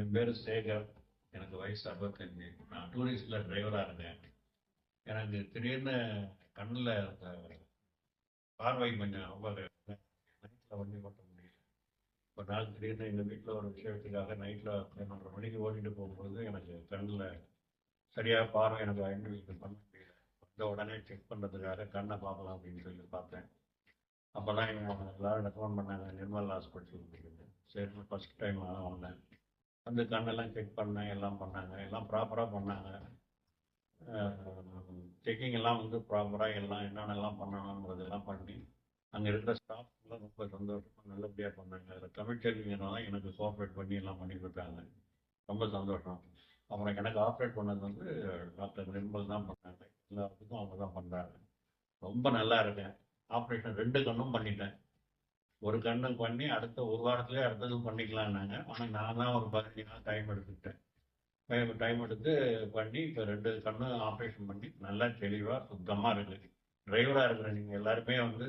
என் பேர் சேகர். எனக்கு வயசு 65. நான் டூரிஸ்டில் டிரைவராக இருந்தேன். எனக்கு திடீர்னு கண்ணில் அந்த பார்வை கொஞ்சம் ரொம்ப நைட்டில் வண்டி ஓட்ட முடியல. ஒரு நாள் திடீர்னு எங்கள் வீட்டில் ஒரு விஷயத்துக்காக நைட்டில் 11:30 மணிக்கு ஓட்டிட்டு போகும்போது எனக்கு கண்ணில் சரியாக பார்வை எனக்கு ஐடென்டிஃபை பண்ண முடியல. வந்த உடனே செக் பண்ணுறதுக்காக கண்ணை பார்க்கலாம் அப்படின்னு சொல்லி பார்த்தேன். அப்போ தான் எல்லாரும் ரெக்கமெண்ட் பண்ணாங்க நிர்மல் ஹாஸ்பிட்டல் அப்படின்னு. சரி, ஃபஸ்ட் டைம் வந்தேன். வந்து கண்ணெல்லாம் செக் பண்ணேன், எல்லாம் பண்ணாங்க, எல்லாம் ப்ராப்பராக பண்ணாங்க. செக்கிங் எல்லாம் வந்து ப்ராப்பராக எல்லாம் என்னென்னலாம் பண்ணணுங்கிறதெல்லாம் பண்ணி அங்கே இருக்கிற ஸ்டாஃப் எல்லாம் ரொம்ப சந்தோஷமாக நல்லபடியாக பண்ணாங்க. அதில் தமிழ்ச்செல்விங்கிறனால எனக்கு கோஆப்ரேட் பண்ணி எல்லாம் பண்ணி கொடுத்தாங்க. ரொம்ப சந்தோஷம். அப்புறம் எனக்கு ஆப்ரேட் பண்ணது வந்து டாக்டர் நிர்மல் தான் பண்ணாங்க. எல்லாத்துக்கும் அவங்க தான் பண்ணுறாங்க. ரொம்ப நல்லா இருக்கேன். ஆப்ரேஷன் 2 கண்ணும் பண்ணிட்டேன். ஒரு கண்ணு பண்ணி அடுத்த ஒரு வாரத்திலே அடுத்ததும் பண்ணிக்கலான்னாங்க. ஆனால் நான் தான் ஒரு 15 நாள் டைம் எடுத்துக்கிட்டேன். டைம் எடுத்து பண்ணி இப்போ 2 கண்ணும் ஆப்ரேஷன் பண்ணி நல்லா தெளிவாக சுத்தமாக இருக்குது. டிரைவராக இருக்கிற நீங்கள் எல்லாருமே வந்து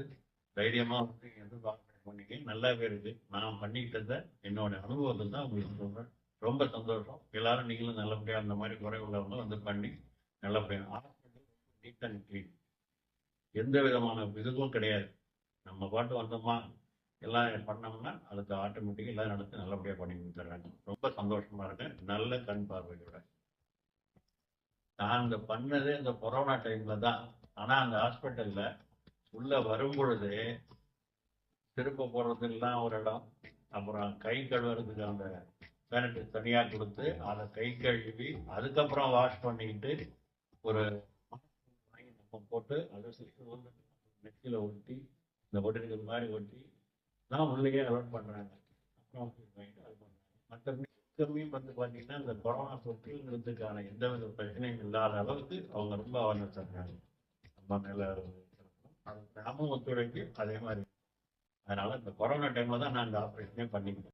தைரியமாக வந்து எதுவும் ஆப்ரேட் பண்ணிக்க நல்லாவே இருக்குது. நான் பண்ணிக்கிட்டத என்னோட அனுபவத்தில் தான் உங்களுக்கு சொல்கிறேன். ரொம்ப சந்தோஷம். எல்லாரும் நீங்களும் நல்லபடியாக அந்த மாதிரி குறை உள்ளவங்க வந்து பண்ணி நல்லபடியாக ஹாஸ்பிட்டல் நீட் அண்ட் க்ளீன். எந்த விதமான இதுவும் கிடையாது. நம்ம பாட்டு வந்தோமா எல்லாம் பண்ணோம்னா அதுக்கு ஆட்டோமேட்டிக்காக எல்லாம் நடத்தி நல்லபடியாக பண்ணி கொடுத்துட்றாங்க. ரொம்ப சந்தோஷமா இருக்கேன். நல்ல கண் பார்வையோட நான் இந்த பண்ணதே இந்த கொரோனா டைம்ல தான். ஆனா அந்த ஹாஸ்பிட்டல்ல உள்ள வரும்பொழுது திரும்ப போடுறதுக்கெல்லாம் ஒரு இடம், அப்புறம் கை கழுவுறதுக்கு அந்த சானிடைசர் தனியா கொடுத்து அதை கை கழுவி அதுக்கப்புறம் வாஷ் பண்ணிக்கிட்டு ஒரு வாங்கி நம்ம போட்டு அதை நெத்தியில ஒட்டி இந்த ஒட்டுறது மாதிரி ஒட்டி தான் உள்ளேயே அலோட் பண்றாங்க. அப்புறம் அது பண்றாங்க. மற்றபடி சுத்தமையும் வந்து பார்த்தீங்கன்னா இந்த கொரோனா தொற்றுங்கிறதுக்கான எந்தவித பிரச்சனையும் இல்லாத அளவுக்கு அவங்க ரொம்ப அவேர்னஸ் இருக்காங்க. நம்ம மேல அது நாமும் ஒத்துழைப்பு அதே மாதிரி. அதனால இந்த கொரோனா டைம்ல தான் நான் இந்த ஆப்ரேஷனே பண்ணிக்கிட்டேன்.